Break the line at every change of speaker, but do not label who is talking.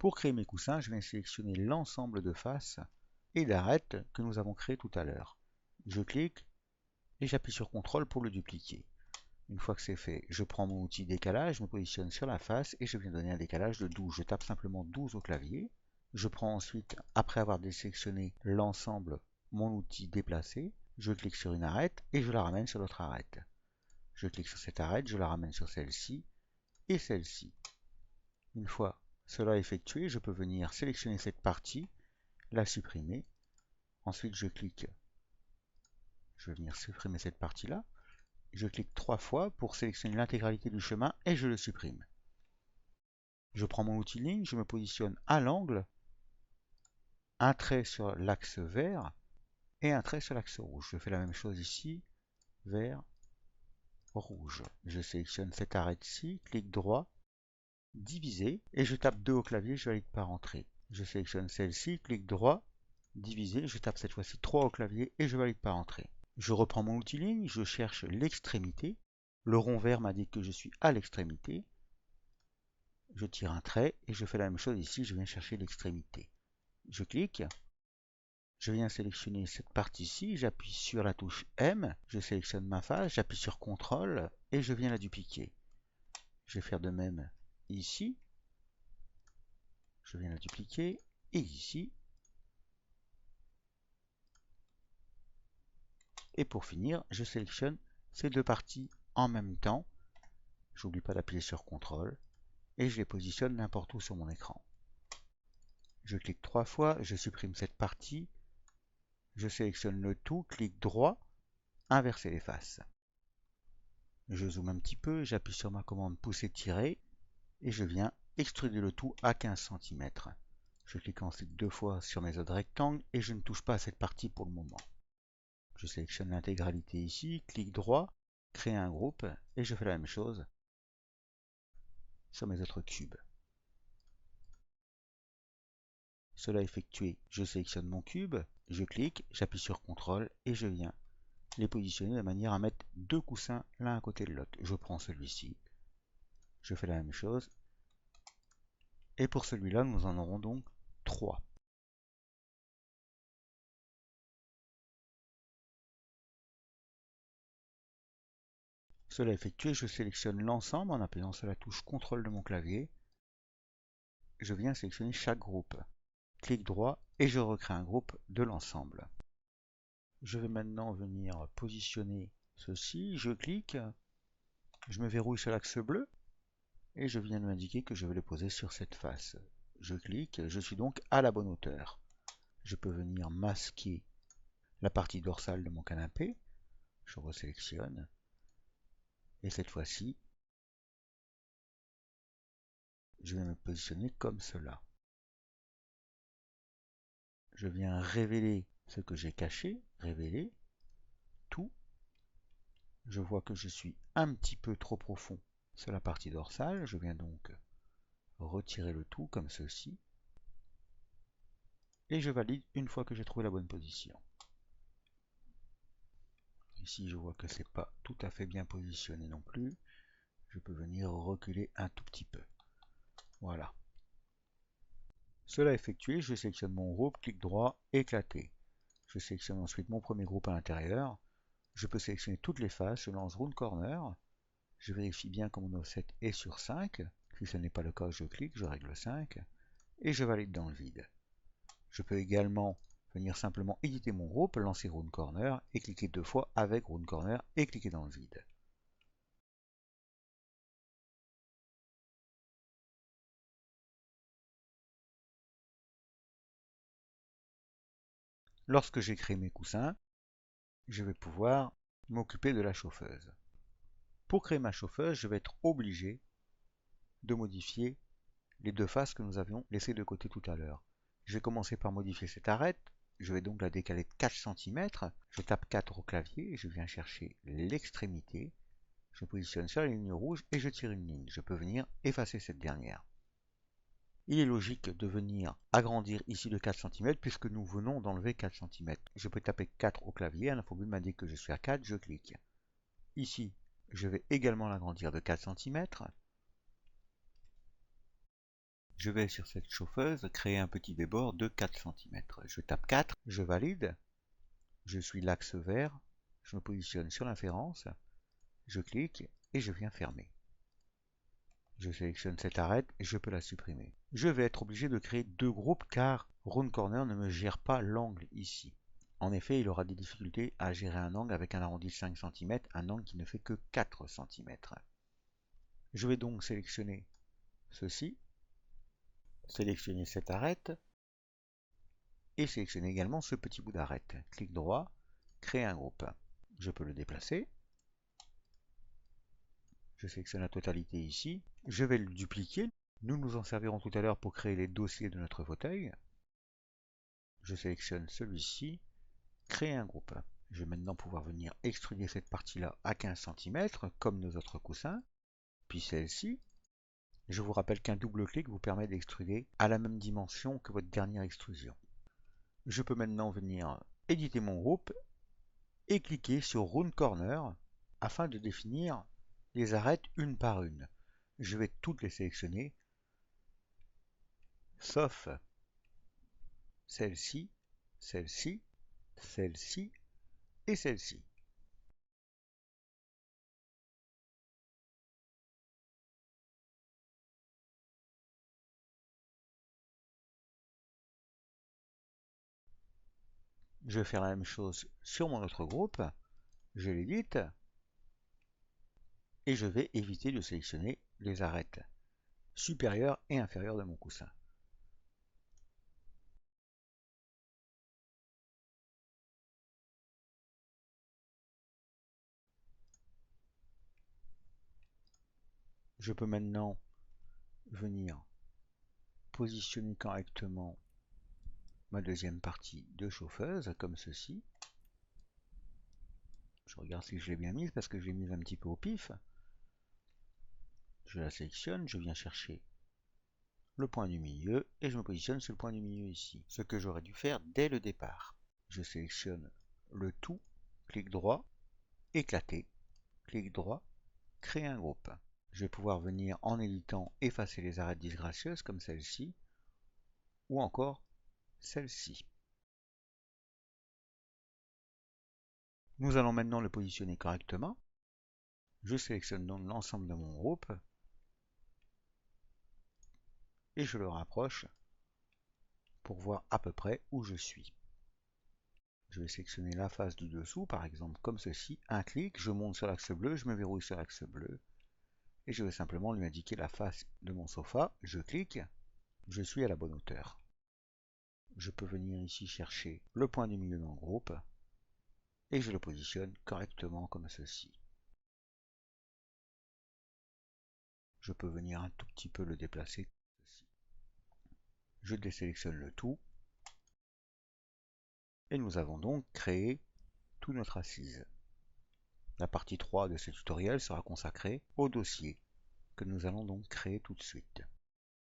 Pour créer mes coussins, je vais sélectionner l'ensemble de faces et d'arêtes que nous avons créé tout à l'heure. Je clique et j'appuie sur CTRL pour le dupliquer. Une fois que c'est fait, je prends mon outil décalage, je me positionne sur la face et je viens donner un décalage de 12. Je tape simplement 12 au clavier. Je prends ensuite, après avoir désélectionné l'ensemble, mon outil déplacer. Je clique sur une arête et je la ramène sur l'autre arête. Je clique sur cette arête, je la ramène sur celle-ci et celle-ci. Une fois cela effectué, je peux venir sélectionner cette partie, la supprimer. Ensuite, je vais venir supprimer cette partie-là. Je clique 3 fois pour sélectionner l'intégralité du chemin et je le supprime. Je prends mon outil ligne, je me positionne à l'angle, un trait sur l'axe vert et un trait sur l'axe rouge. Je fais la même chose ici, vert, rouge. Je sélectionne cette arête-ci, clic droit, diviser, et je tape 2 au clavier, je valide par entrée. Je sélectionne celle-ci, clic droit, diviser, je tape cette fois-ci 3 au clavier et je valide par entrée. Je reprends mon outil ligne, je cherche l'extrémité. Le rond vert m'indique que je suis à l'extrémité. Je tire un trait et je fais la même chose ici, je viens chercher l'extrémité. Je clique, je viens sélectionner cette partie-ci, j'appuie sur la touche M, je sélectionne ma face, j'appuie sur CTRL et je viens la dupliquer. Je vais faire de même ici, je viens la dupliquer et ici. Et pour finir, je sélectionne ces deux parties en même temps. J'oublie pas d'appuyer sur CTRL et je les positionne n'importe où sur mon écran. Je clique 3 fois, je supprime cette partie, je sélectionne le tout, clic droit, inverser les faces. Je zoome un petit peu, j'appuie sur ma commande pousser-tirer et je viens extruder le tout à 15 cm. Je clique ensuite 2 fois sur mes autres rectangles et je ne touche pas à cette partie pour le moment. Je sélectionne l'intégralité ici, clic droit, créer un groupe et je fais la même chose sur mes autres cubes. Cela effectué, je sélectionne mon cube, je clique, j'appuie sur CTRL et je viens les positionner de manière à mettre deux coussins l'un à côté de l'autre. Je prends celui-ci, je fais la même chose et pour celui-là nous en aurons donc 3. Cela effectué, je sélectionne l'ensemble en appuyant sur la touche CTRL de mon clavier. Je viens sélectionner chaque groupe. Clic droit et je recrée un groupe de l'ensemble. Je vais maintenant venir positionner ceci. Je clique, je me verrouille sur l'axe bleu et je viens de m'indiquer que je vais le poser sur cette face. Je clique, je suis donc à la bonne hauteur. Je peux venir masquer la partie dorsale de mon canapé. Je resélectionne et cette fois-ci, je vais me positionner comme cela. Je viens révéler ce que j'ai caché, révéler tout. Je vois que je suis un petit peu trop profond sur la partie dorsale. Je viens donc retirer le tout comme ceci. Et je valide une fois que j'ai trouvé la bonne position. Ici, je vois que c'est pas tout à fait bien positionné non plus. Je peux venir reculer un tout petit peu. Voilà. Cela effectué, je sélectionne mon groupe, clic droit, éclater. Je sélectionne ensuite mon premier groupe à l'intérieur. Je peux sélectionner toutes les faces, je lance Round Corner. Je vérifie bien que mon offset est sur 5. Si ce n'est pas le cas, je clique, je règle 5. Et je valide dans le vide. Je peux également venir simplement éditer mon groupe, lancer Round Corner et cliquer 2 fois avec Round Corner et cliquer dans le vide. Lorsque j'ai créé mes coussins, je vais pouvoir m'occuper de la chauffeuse. Pour créer ma chauffeuse, je vais être obligé de modifier les deux faces que nous avions laissées de côté tout à l'heure. Je vais commencer par modifier cette arête. Je vais donc la décaler de 4 cm. Je tape 4 au clavier et je viens chercher l'extrémité. Je positionne sur la ligne rouge et je tire une ligne. Je peux venir effacer cette dernière. Il est logique de venir agrandir ici de 4 cm puisque nous venons d'enlever 4 cm. Je peux taper 4 au clavier, l'infobule m'indique que je suis à 4, je clique. Ici, je vais également l'agrandir de 4 cm. Je vais sur cette chauffeuse créer un petit débord de 4 cm. Je tape 4, je valide, je suis l'axe vert, je me positionne sur l'inférence, je clique et je viens fermer. Je sélectionne cette arête et je peux la supprimer. Je vais être obligé de créer deux groupes car Round Corner ne me gère pas l'angle ici. En effet, il aura des difficultés à gérer un angle avec un arrondi de 5 cm, un angle qui ne fait que 4 cm. Je vais donc sélectionner ceci, sélectionner cette arête et sélectionner également ce petit bout d'arête. Clic droit, créer un groupe. Je peux le déplacer. Je sélectionne la totalité ici. Je vais le dupliquer. Nous nous en servirons tout à l'heure pour créer les dossiers de notre fauteuil. Je sélectionne celui-ci, créer un groupe. Je vais maintenant pouvoir venir extruder cette partie-là à 15 cm, comme nos autres coussins. Puis celle-ci. Je vous rappelle qu'un double clic vous permet d'extruder à la même dimension que votre dernière extrusion. Je peux maintenant venir éditer mon groupe et cliquer sur Round Corner afin de définir les arêtes une par une. Je vais toutes les sélectionner, sauf celle-ci, celle-ci, celle-ci et celle-ci. Je vais faire la même chose sur mon autre groupe, je l'édite et je vais éviter de sélectionner les arêtes supérieures et inférieures de mon coussin. Je peux maintenant venir positionner correctement ma deuxième partie de chauffeuse comme ceci. Je regarde si je l'ai bien mise parce que je l'ai mise un petit peu au pif. Je la sélectionne, je viens chercher le point du milieu et je me positionne sur le point du milieu ici. Ce que j'aurais dû faire dès le départ. Je sélectionne le tout, clic droit, éclater, clic droit, créer un groupe. Je vais pouvoir venir en éditant effacer les arêtes disgracieuses comme celle-ci ou encore celle-ci. Nous allons maintenant le positionner correctement. Je sélectionne donc l'ensemble de mon groupe et je le rapproche pour voir à peu près où je suis. Je vais sélectionner la face du dessous, par exemple comme ceci, un clic, je monte sur l'axe bleu, je me verrouille sur l'axe bleu, et je vais simplement lui indiquer la face de mon sofa, je clique, je suis à la bonne hauteur. Je peux venir ici chercher le point du milieu dans le groupe, et je le positionne correctement comme ceci. Je peux venir un tout petit peu le déplacer comme ceci. Je désélectionne le tout, et nous avons donc créé toute notre assise. La partie 3 de ce tutoriel sera consacrée au dossier que nous allons donc créer tout de suite.